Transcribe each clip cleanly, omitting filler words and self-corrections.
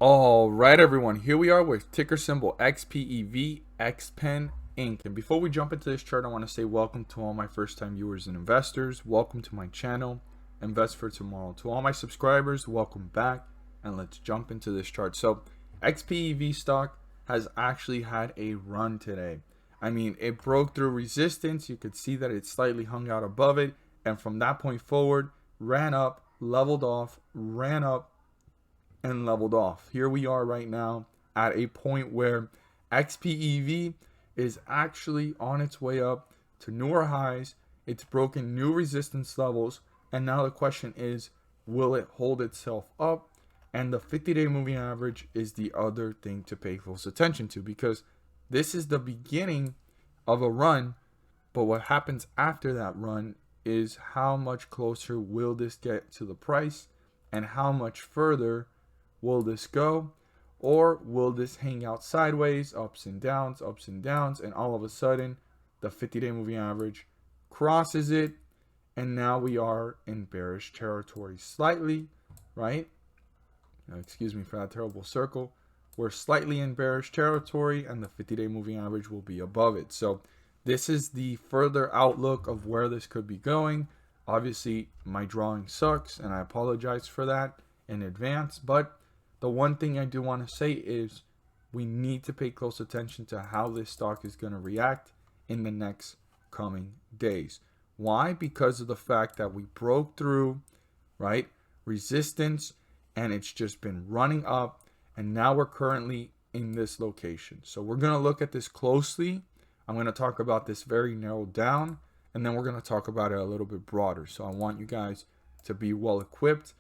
All right, everyone. Here we are with ticker symbol XPEV, XPEN Inc. And before we jump into this chart, I want to say welcome to all my first-time viewers and investors. Welcome to my channel, Invest for Tomorrow. To all my subscribers, welcome back, and let's jump into this chart. So, XPEV stock has actually had a run today. I mean, it broke through resistance. You could see that it slightly hung out above it, and from that point forward, ran up, leveled off, ran up, and leveled off. Here we are right now at a point where XPEV is actually on its way up to newer highs. It's broken new resistance levels, and now the question is, will it hold itself up? And the 50-day moving average is the other thing to pay close attention to, because this is the beginning of a run, but what happens after that run is how much closer will this get to the price, and how much further will this go, or will this hang out sideways, ups and downs, and all of a sudden the 50-day moving average crosses it, and now we are in bearish territory slightly, right? Now, excuse me for that terrible circle. We're slightly in bearish territory, and the 50-day moving average will be above it. So this is the further outlook of where this could be going. Obviously, my drawing sucks, and I apologize for that in advance, but the one thing I do want to say is we need to pay close attention to how this stock is going to react in the next coming days. Why? Because of the fact that we broke through, right, resistance, and it's just been running up, and now we're currently in this location. So we're going to look at this closely. I'm going to talk about this very narrowed down, and then we're going to talk about it a little bit broader. So I want you guys to be well equipped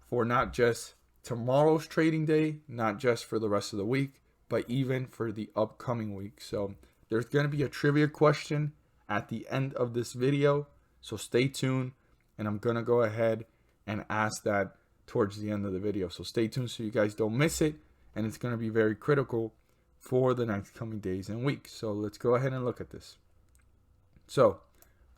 for not just tomorrow's trading day, not just for the rest of the week, but even for the upcoming week. So there's going to be a trivia question at the end of this video, so stay tuned, and I'm going to go ahead and ask that towards the end of the video. So stay tuned so you guys don't miss it, and it's going to be very critical for the next coming days and weeks. So let's go ahead and look at this. So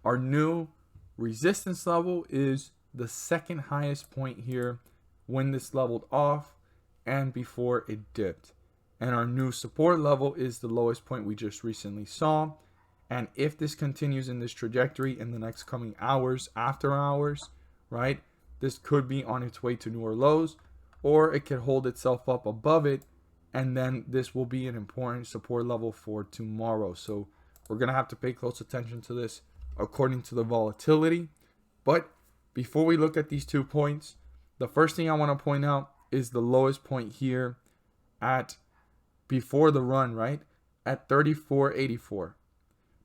our new resistance level is the second highest point here when this leveled off and before it dipped. And our new support level is the lowest point we just recently saw. And if this continues in this trajectory in the next coming hours, after hours, right, this could be on its way to newer lows, or it could hold itself up above it, and then this will be an important support level for tomorrow. So we're going to have to pay close attention to this according to the volatility. But before we look at these 2 points, the first thing I want to point out is the lowest point here at before the run, right? At 34.84.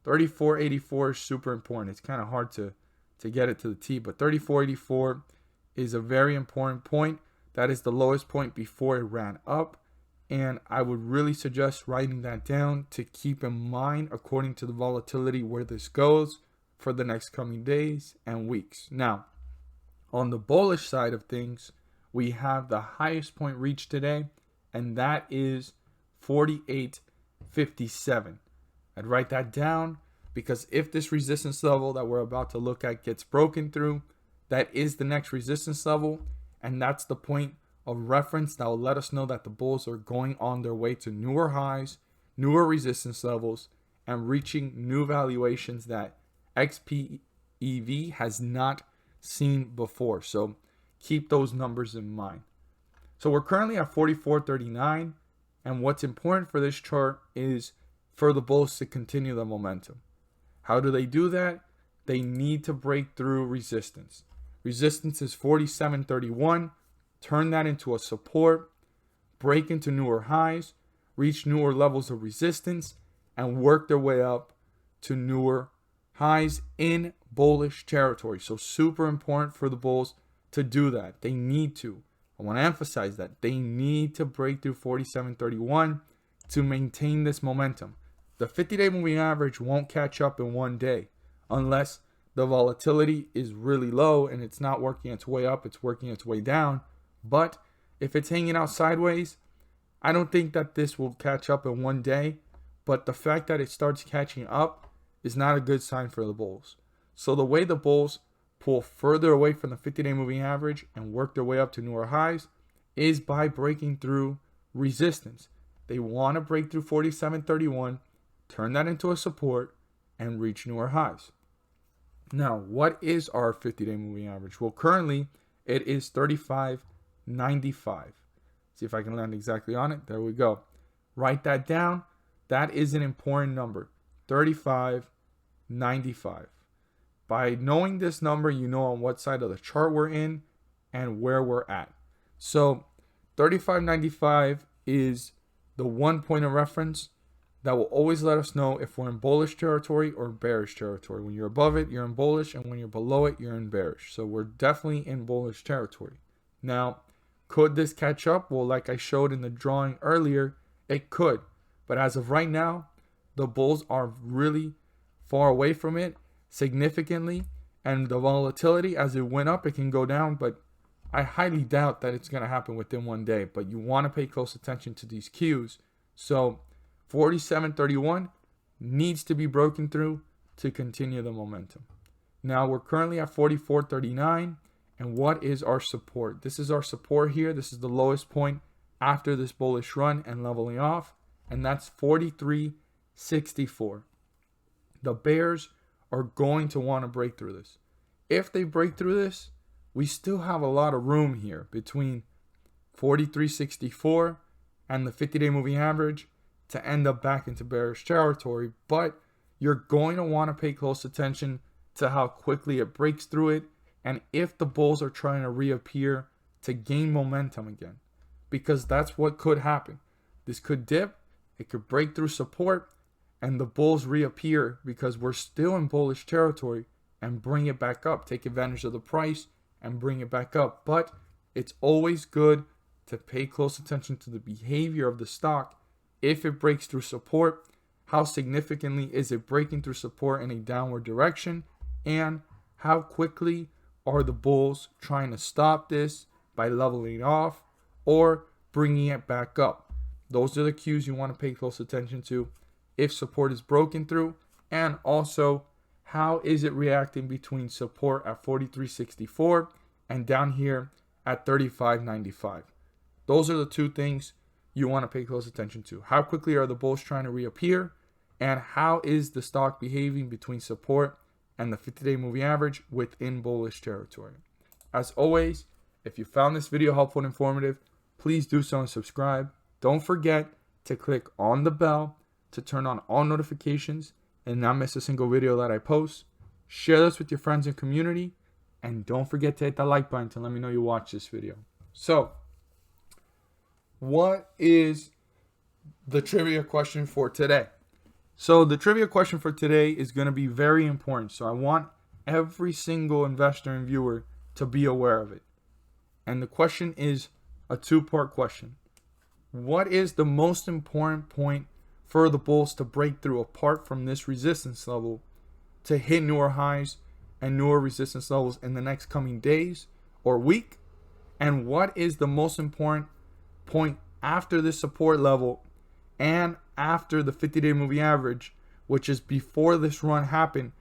34.84 is super important. It's kind of hard to get it to the T, but 34.84 is a very important point. That is the lowest point before it ran up. And I would really suggest writing that down to keep in mind according to the volatility where this goes for the next coming days and weeks. Now, on the bullish side of things, we have the highest point reached today, and that is 48.57. I'd write that down because if this resistance level that we're about to look at gets broken through, that is the next resistance level, and that's the point of reference that will let us know that the bulls are going on their way to newer highs, newer resistance levels, and reaching new valuations that XPEV has not seen before. So keep those numbers in mind. So we're currently at 44.39, and what's important for this chart is for the bulls to continue the momentum. How do they do that? They need to break through resistance. Resistance is 47.31. Turn that into a support, break into newer highs, reach newer levels of resistance, and work their way up to newer highs in bullish territory. So super important for the bulls to do that. They need to. I want to emphasize that they need to break through 47.31 to maintain this momentum. The 50-day moving average won't catch up in one day unless the volatility is really low and it's not working its way up, it's working its way down. But if it's hanging out sideways, I don't think that this will catch up in one day. But the fact that it starts catching up is not a good sign for the bulls. So the way the bulls pull further away from the 50-day moving average and work their way up to newer highs is by breaking through resistance. They want to break through 47.31, turn that into a support, and reach newer highs. Now, what is our 50-day moving average? Well, currently it is 35.95. See if I can land exactly on it. There we go. Write that down. That is an important number. 35.95. By knowing this number, you know on what side of the chart we're in and where we're at. So 35.95 is the 1 point of reference that will always let us know if we're in bullish territory or bearish territory. When you're above it, you're in bullish, and when you're below it, you're in bearish. So we're definitely in bullish territory. Now, could this catch up? Well, like I showed in the drawing earlier, it could. But as of right now, the bulls are really far away from it significantly. And the volatility, as it went up, it can go down. But I highly doubt that it's going to happen within one day. But you want to pay close attention to these cues. So 47.31 needs to be broken through to continue the momentum. Now we're currently at 44.39. And what is our support? This is our support here. This is the lowest point after this bullish run and leveling off. And that's 43.64. The bears are going to want to break through this. If they break through this, we still have a lot of room here between 43.64 and the 50-day moving average to end up back into bearish territory. But you're going to want to pay close attention to how quickly it breaks through it, and if the bulls are trying to reappear to gain momentum again, because that's what could happen. This could dip, it could break through support, and the bulls reappear because we're still in bullish territory and bring it back up. Take advantage of the price and bring it back up. But it's always good to pay close attention to the behavior of the stock. If it breaks through support, how significantly is it breaking through support in a downward direction? And how quickly are the bulls trying to stop this by leveling off or bringing it back up? Those are the cues you want to pay close attention to if support is broken through. And also, how is it reacting between support at 43.64 and down here at 35.95? Those are the two things you want to pay close attention to. How quickly are the bulls trying to reappear? And how is the stock behaving between support and the 50-day moving average within bullish territory? As always, if you found this video helpful and informative, please do so and subscribe. Don't forget to click on the bell to turn on all notifications and not miss a single video that I post. Share this with your friends and community. And don't forget to hit that like button to let me know you watched this video. So, what is the trivia question for today? So the trivia question for today is going to be very important. So I want every single investor and viewer to be aware of it. And the question is a two-part question. What is the most important point for the bulls to break through apart from this resistance level to hit newer highs and newer resistance levels in the next coming days or week? And what is the most important point after this support level and after the 50-day moving average, which is before this run happened,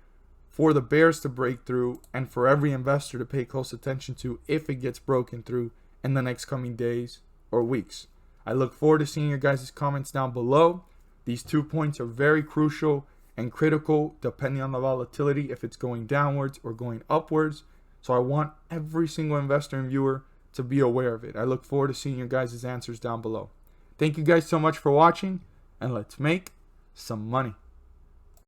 for the bears to break through and for every investor to pay close attention to if it gets broken through in the next coming days or weeks? I look forward to seeing your guys' comments down below. These 2 points are very crucial and critical depending on the volatility, if it's going downwards or going upwards. So I want every single investor and viewer to be aware of it. I look forward to seeing your guys' answers down below. Thank you guys so much for watching, and let's make some money.